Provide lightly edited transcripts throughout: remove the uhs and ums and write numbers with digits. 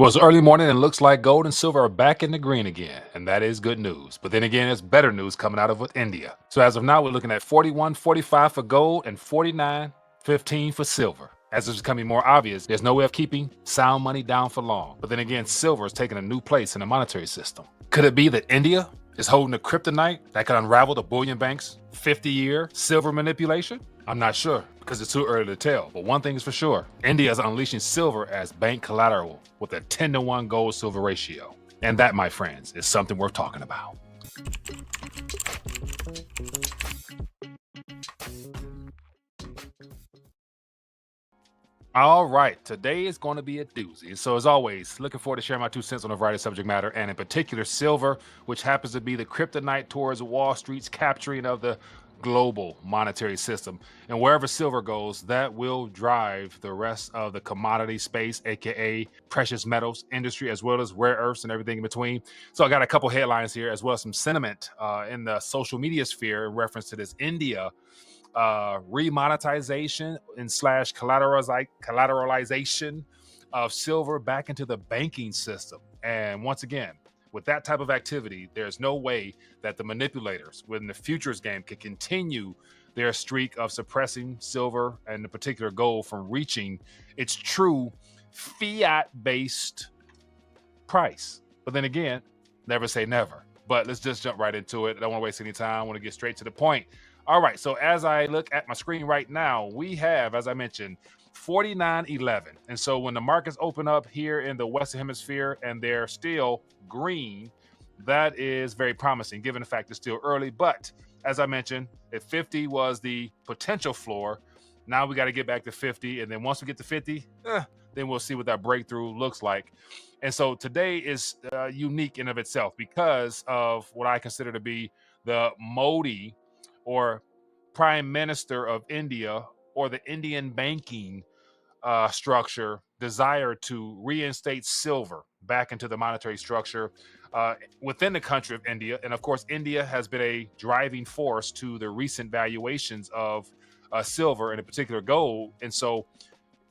Well, it's early morning and it looks like gold and silver are back in the green again, and that is good news. But then again, it's better news coming out of India. So as of now, we're looking at 41.45 for gold and 49.15 for silver. As it's becoming more obvious, there's no way of keeping sound money down for long. But then again, silver is taking a new place in the monetary system. Could it be that India is holding a kryptonite that could unravel the bullion bank's 50-year silver manipulation? I'm not sure because it's too early to tell. But one thing is for sure, India is unleashing silver as bank collateral with a 10-to-1 gold silver ratio. And that, my friends, is something worth talking about. All right, today is going to be a doozy. So as always, looking forward to sharing my 2 cents on a variety of subject matter, and in particular silver, which happens to be the kryptonite towards Wall Street's capturing of the global monetary system. And wherever silver goes, that will drive the rest of the commodity space, aka precious metals industry, as well as rare earths and everything in between. So I got a couple headlines here, as well as some sentiment in the social media sphere in reference to this India remonetization and slash collateralization of silver back into the banking system. And once again, with that type of activity, there's no way that the manipulators within the futures game can continue their streak of suppressing silver and in particular gold from reaching its true fiat-based price. But then again, never say never. But let's just jump right into it. I don't want to waste any time. I want to get straight to the point. All right, so as I look at my screen right now, we have, as I mentioned, 49.11. And so when the markets open up here in the Western Hemisphere and they're still green, that is very promising given the fact it's still early. But as I mentioned, if 50 was the potential floor, now we got to get back to 50. And then once we get to 50, then we'll see what that breakthrough looks like. And so today is unique in of itself because of what I consider to be the Modi or Prime Minister of India or the Indian banking structure desire to reinstate silver back into the monetary structure within the country of India. And of course, India has been a driving force to the recent valuations of silver and in particular gold. And so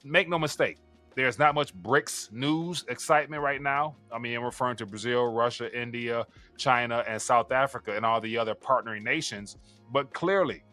make no mistake, there's not much BRICS news excitement right now. I mean, I'm referring to Brazil, Russia, India, China, and South Africa and all the other partnering nations. But clearly,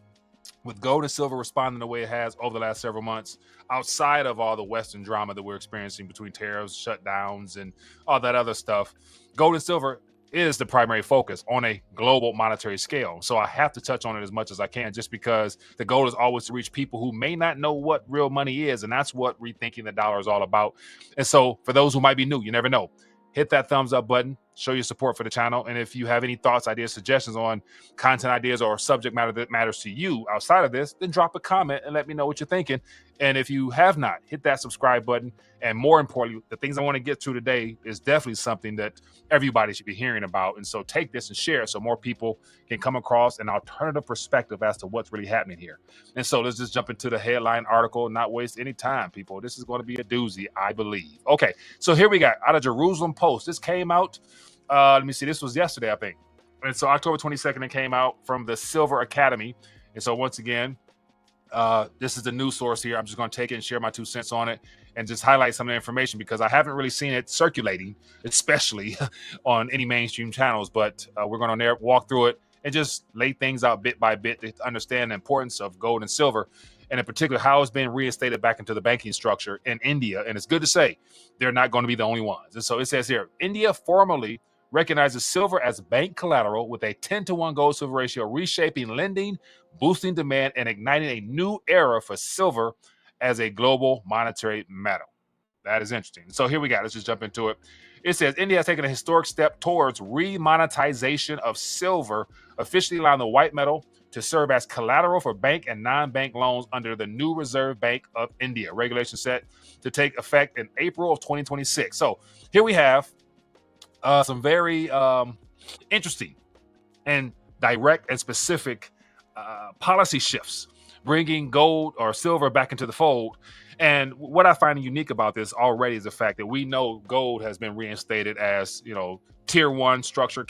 with gold and silver responding the way it has over the last several months, outside of all the Western drama that we're experiencing between tariffs, shutdowns, and all that other stuff, gold and silver is the primary focus on a global monetary scale. So I have to touch on it as much as I can, just because the goal is always to reach people who may not know what real money is. And that's what rethinking the dollar is all about. And so for those who might be new, you never know, hit that thumbs up button, show your support for the channel. And if you have any thoughts, ideas, suggestions on content ideas or subject matter that matters to you outside of this, then drop a comment and let me know what you're thinking. And if you have not, hit that subscribe button. And more importantly, the things I want to get to today is definitely something that everybody should be hearing about. And so take this and share it so more people can come across an alternative perspective as to what's really happening here. And so let's just jump into the headline article and not waste any time, people. This is going to be a doozy, I believe. Okay, so here we got out of Jerusalem Post. This came out, let me see, this was yesterday, I think. And so October 22nd, it came out from the Silver Academy. And so once again, this is the news source here. I'm just going to take it and share my 2 cents on it and just highlight some of the information because I haven't really seen it circulating, especially on any mainstream channels. But we're going to walk through it and just lay things out bit by bit to understand the importance of gold and silver, and in particular, how it's been reinstated back into the banking structure in India. And it's good to say they're not going to be the only ones. And so it says here, India formally recognizes silver as bank collateral with a 10-to-1 gold silver ratio, reshaping lending, boosting demand, and igniting a new era for silver as a global monetary metal. That is interesting. So here we go. Let's just jump into it. It says India has taken a historic step towards remonetization of silver, officially allowing the white metal to serve as collateral for bank and non-bank loans under the new Reserve Bank of India. Regulation set to take effect in April of 2026. So here we have some very interesting and direct and specific policy shifts, bringing gold or silver back into the fold. And what I find unique about this already is the fact that we know gold has been reinstated as, tier one structure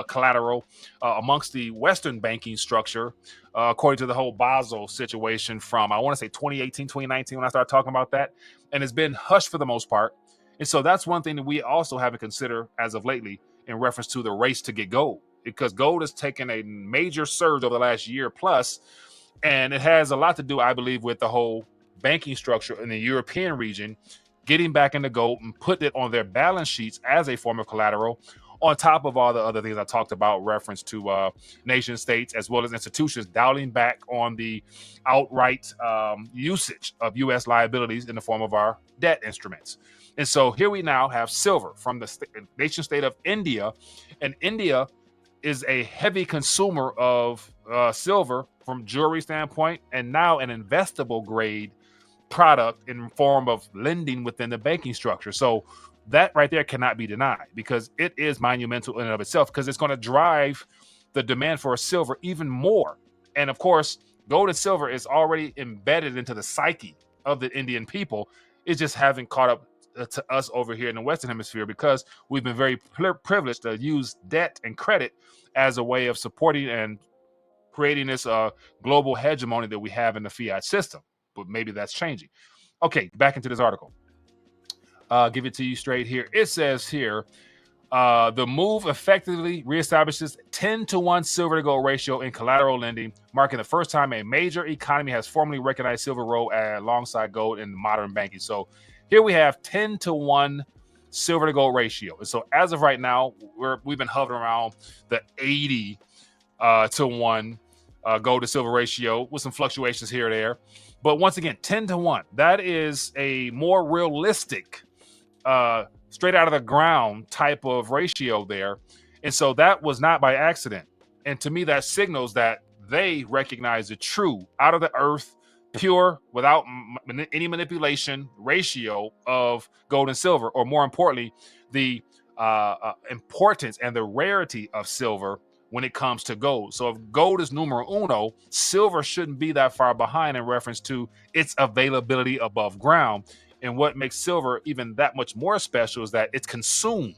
collateral amongst the Western banking structure, according to the whole Basel situation from, I want to say 2018, 2019, when I started talking about that. And it's been hushed for the most part. And so that's one thing that we also haven't considered as of lately in reference to the race to get gold, because gold has taken a major surge over the last year plus, and it has a lot to do, I believe, with the whole banking structure in the European region getting back into gold and putting it on their balance sheets as a form of collateral, on top of all the other things I talked about, reference to nation states as well as institutions dialing back on the outright usage of U.S. liabilities in the form of our debt instruments. And so here we now have silver from the nation state of India, and India is a heavy consumer of silver from jewelry standpoint, and now an investable grade product in form of lending within the banking structure. So that right there cannot be denied, because it is monumental in and of itself, because it's going to drive the demand for silver even more. And of course, gold and silver is already embedded into the psyche of the Indian people. It just haven't caught up to us over here in the Western Hemisphere, because we've been very privileged to use debt and credit as a way of supporting and creating this global hegemony that we have in the fiat system. But maybe that's changing. Okay, back into this article. Give it to you straight here. It says here, the move effectively reestablishes 10-to-1 silver to gold ratio in collateral lending, marking the first time a major economy has formally recognized silver role alongside gold in modern banking. So here we have 10-to-1 silver to gold ratio. And so as of right now, we've been hovering around the 80 to 1 gold to silver ratio with some fluctuations here or there. But once again, 10-to-1, that is a more realistic, straight out of the ground type of ratio there. And so that was not by accident. And to me, that signals that they recognize the true, out of the earth, pure, without any manipulation ratio of gold and silver, or more importantly, the importance and the rarity of silver when it comes to gold. So if gold is numero uno, silver shouldn't be that far behind in reference to its availability above ground. And what makes silver even that much more special is that it's consumed.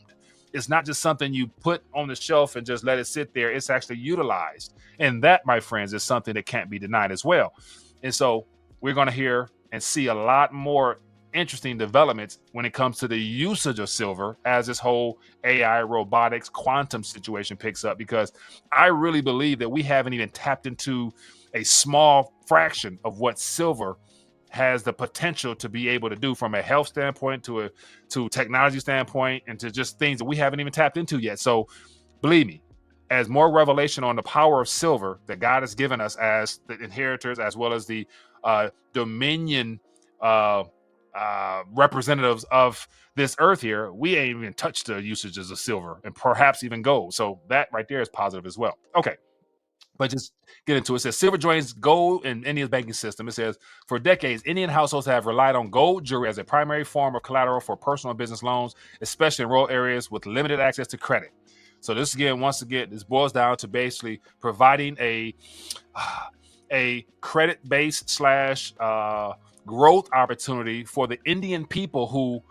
It's not just something you put on the shelf and just let it sit there. It's actually utilized. And that, my friends, is something that can't be denied as well. And so we're going to hear and see a lot more interesting developments when it comes to the usage of silver as this whole AI, robotics, quantum situation picks up, because I really believe that we haven't even tapped into a small fraction of what silver has the potential to be able to do from a health standpoint to technology standpoint, and to just things that we haven't even tapped into yet. So believe me, as more revelation on the power of silver that God has given us as the inheritors, as well as the dominion representatives of this earth here, we ain't even touched the usages of silver and perhaps even gold. So that right there is positive as well. Okay. But just get into it. It says silver joins gold in India's banking system. It says for decades, Indian households have relied on gold jewelry as a primary form of collateral for personal and business loans, especially in rural areas with limited access to credit. So this this boils down to basically providing a credit-based / growth opportunity for the Indian people who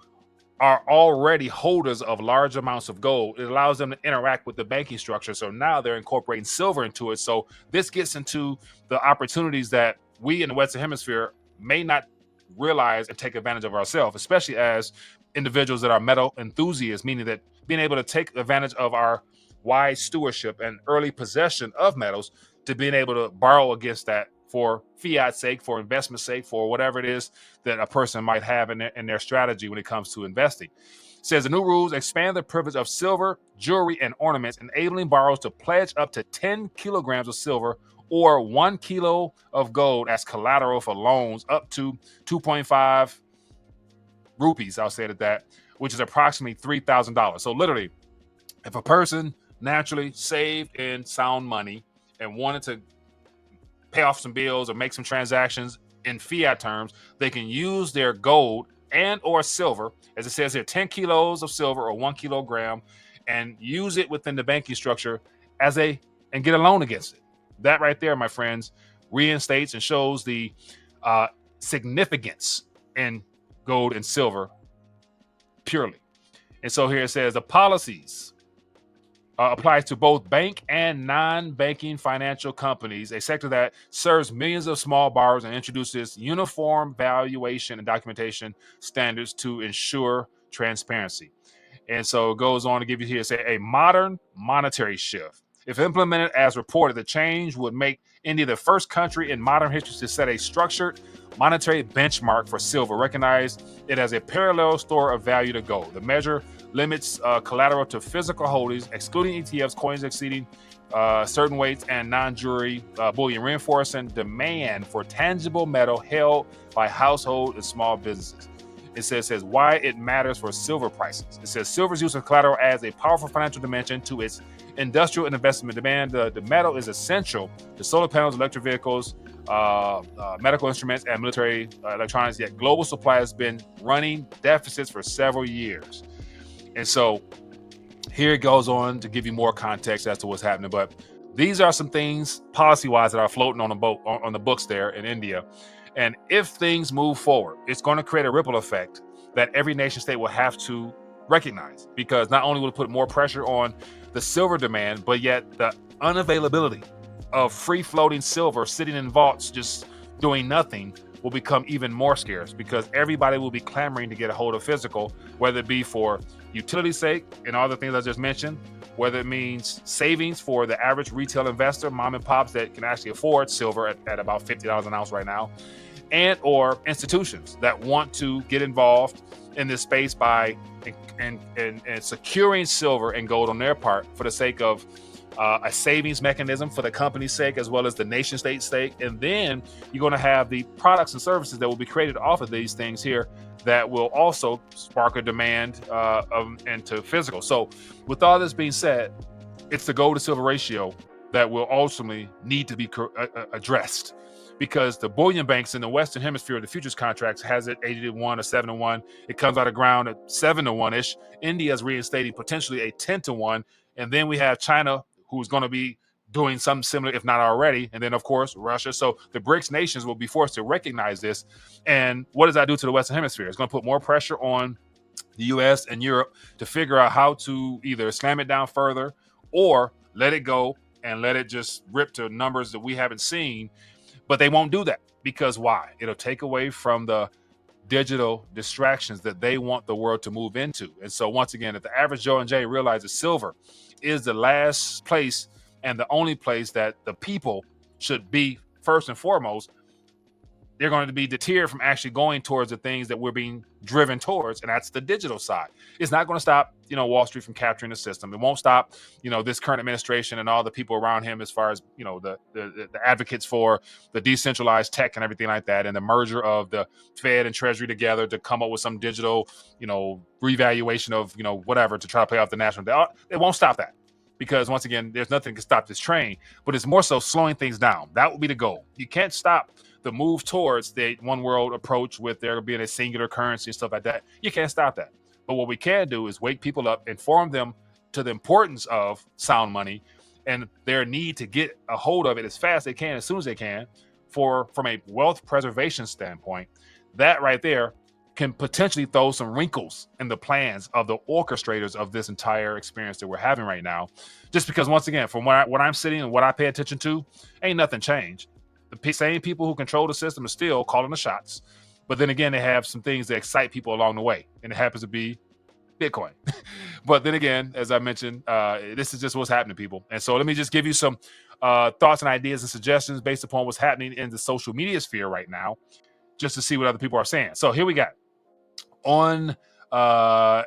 are already holders of large amounts of gold. It allows them to interact with the banking structure. So now they're incorporating silver into it. So this gets into the opportunities that we in the Western Hemisphere may not realize and take advantage of ourselves, especially as individuals that are metal enthusiasts, meaning that being able to take advantage of our wise stewardship and early possession of metals, to being able to borrow against that for fiat sake, for investment sake, for whatever it is that a person might have in their strategy when it comes to investing. It says the new rules expand the privilege of silver, jewelry, and ornaments, enabling borrowers to pledge up to 10 kilograms of silver or 1 kilo of gold as collateral for loans up to 2.5 rupees, I'll say it at that, which is approximately $3,000. So literally, if a person naturally saved in sound money and wanted to pay off some bills or make some transactions in fiat terms, they can use their gold and or silver, as it says here, 10 kilos of silver or 1 kilogram, and use it within the banking structure and get a loan against it. That right there, my friends, reinstates and shows the significance in gold and silver purely. And so here it says the policies applies to both bank and non-banking financial companies, a sector that serves millions of small borrowers, and introduces uniform valuation and documentation standards to ensure transparency. And so it goes on to give you here, say, a modern monetary shift. If implemented as reported, the change would make India the first country in modern history to set a structured monetary benchmark for silver, recognize it as a parallel store of value to gold. The measure limits collateral to physical holdings, excluding ETFs, coins exceeding certain weights, and non-jewelry bullion, reinforcing demand for tangible metal held by household and small businesses. It says why it matters for silver prices. It says silver's use of collateral adds a powerful financial dimension to its industrial and investment demand. The metal is essential to solar panels, electric vehicles, medical instruments, and military electronics, yet global supply has been running deficits for several years. And so here it goes on to give you more context as to what's happening. But these are some things policy-wise that are floating on the books there in India. And if things move forward, it's going to create a ripple effect that every nation state will have to recognize, because not only will it put more pressure on the silver demand, but yet the unavailability of free-floating silver sitting in vaults just doing nothing will become even more scarce, because everybody will be clamoring to get a hold of physical, whether it be for utility's sake and all the things I just mentioned, whether it means savings for the average retail investor, mom and pops that can actually afford silver at about $50 an ounce right now, and or institutions that want to get involved in this space by and securing silver and gold on their part for the sake of a savings mechanism for the company's sake as well as the nation state's sake. And then you're going to have the products and services that will be created off of these things here that will also spark a demand into physical. So with all this being said, it's the gold to silver ratio that will ultimately need to be addressed, because the bullion banks in the Western Hemisphere, the futures contracts, has it 80-1 or 7-1. It comes out of ground at 7-1-ish. India is reinstating potentially a 10-1. And then we have China, who's going to be doing something similar, if not already. And then, of course, Russia. So the BRICS nations will be forced to recognize this. And what does that do to the Western Hemisphere? It's going to put more pressure on the U.S. and Europe to figure out how to either slam it down further or let it go and let it just rip to numbers that we haven't seen. But they won't do that, because why? It'll take away from the digital distractions that they want the world to move into. And so once again, if the average Joe and Jay realizes silver is the last place and the only place that the people should be first and foremost, they're going to be deterred from actually going towards the things that we're being driven towards, and that's the digital side. It's not going to stop, Wall Street from capturing the system. It won't stop, this current administration and all the people around him, as far as, the advocates for the decentralized tech and everything like that, and the merger of the Fed and Treasury together to come up with some digital, revaluation of, whatever, to try to play off the national debt. It won't stop that, because once again, there's nothing to stop this train, but it's more so slowing things down. That would be the goal. You can't stop the move towards the one world approach with there being a singular currency and stuff like that. You can't stop that. But what we can do is wake people up, inform them to the importance of sound money and their need to get a hold of it as fast as they can, as soon as they can, from a wealth preservation standpoint. That right there can potentially throw some wrinkles in the plans of the orchestrators of this entire experience that we're having right now. Just because, once again, from what I'm sitting and what I pay attention to, ain't nothing changed. The same people who control the system are still calling the shots. But then again, they have some things that excite people along the way, and it happens to be Bitcoin. But then again, as I mentioned, this is just what's happening, people. And so let me just give you some thoughts and ideas and suggestions based upon what's happening in the social media sphere right now, just to see what other people are saying. So here we got on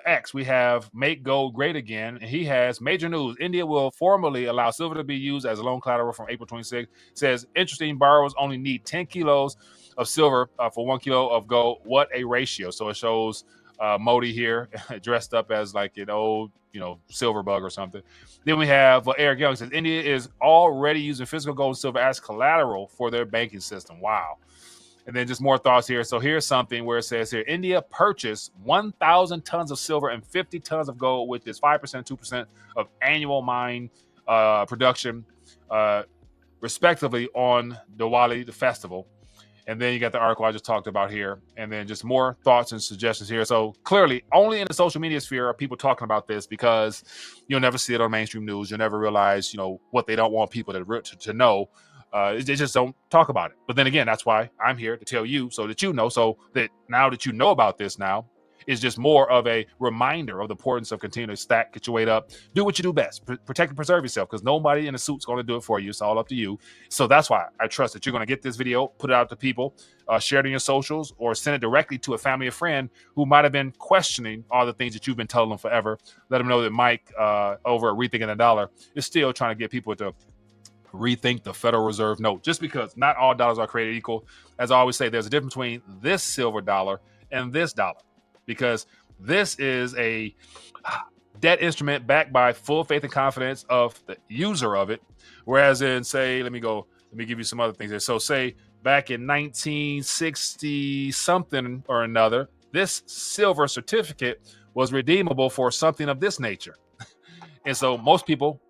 X, we have Make Gold Great Again, and he has major news. India will formally allow silver to be used as a loan collateral from April 26. Says interesting, borrowers only need 10 kilos of silver for 1 kilo of gold. What a ratio. So it shows Modi here dressed up as like an old, silver bug or something. Then we have Eric Young says India is already using physical gold and silver as collateral for their banking system. Wow. And then just more thoughts here. So here's something where it says here, India purchased 1,000 tons of silver and 50 tons of gold, which is 5%, 2% of annual mine production, respectively, on Diwali, the festival. And then you got the article I just talked about here. And then just more thoughts and suggestions here. So clearly, only in the social media sphere are people talking about this, because you'll never see it on mainstream news. You'll never realize, what they don't want people to know. They just don't talk about it. But then again, that's why I'm here to tell you, so that you know, so that now that you know about this now, is just more of a reminder of the importance of continuing to stack, get your weight up, do what you do best, protect and preserve yourself, because nobody in a suit's going to do it for you. It's all up to you. So that's why I trust that you're going to get this video, put it out to people, share it in your socials, or send it directly to a family or friend who might have been questioning all the things that you've been telling them forever. Let them know that Mike over at Rethinking the Dollar is still trying to get people to rethink the Federal Reserve note, just because not all dollars are created equal. As I always say, there's a difference between this silver dollar and this dollar, because this is a debt instrument backed by full faith and confidence of the user of it. Whereas in, say, let me give you some other things here. So say back in 1960 something or another, this silver certificate was redeemable for something of this nature. And so most people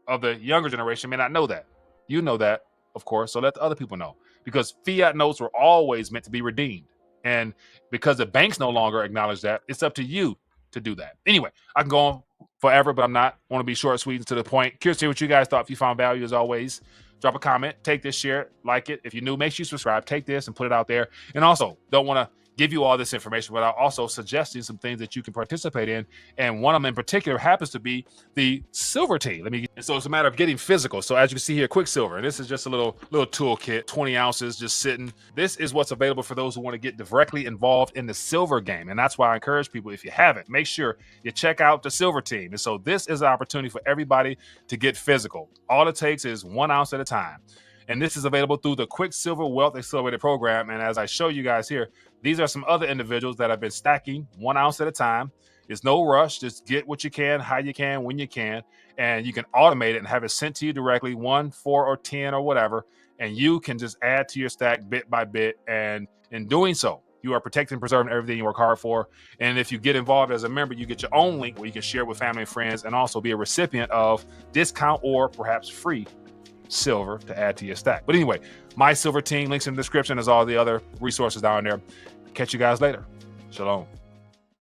of the younger generation may not know that. You know that, of course, so let the other people know, because fiat notes were always meant to be redeemed. And because the banks no longer acknowledge that, it's up to you to do that. Anyway, I can go on forever, but I'm not. I want to be short, sweet, and to the point. Curious to hear what you guys thought. If you found value, as always, drop a comment, take this, share it, like it. If you're new, make sure you subscribe, take this and put it out there. And also, don't want to give you all this information without also suggesting some things that you can participate in. And one of them in particular happens to be the silver team. So it's a matter of getting physical. So as you can see here, Quicksilver, and this is just a little toolkit, 20 ounces just sitting. This is what's available for those who want to get directly involved in the silver game. And that's why I encourage people, if you haven't, make sure you check out the silver team. And so this is an opportunity for everybody to get physical. All it takes is 1 ounce at a time. And this is available through the Quicksilver Wealth Accelerator program. And as I show you guys here, these are some other individuals that have been stacking 1 ounce at a time. It's no rush. Just get what you can, how you can, when you can. And you can automate it and have it sent to you directly, 1, 4, or 10 or whatever. And you can just add to your stack bit by bit. And in doing so, you are protecting and preserving everything you work hard for. And if you get involved as a member, you get your own link where you can share with family and friends and also be a recipient of discount or perhaps free silver to add to your stack. But anyway, my silver team, links in the description, as all the other resources down there. Catch you guys later. Shalom.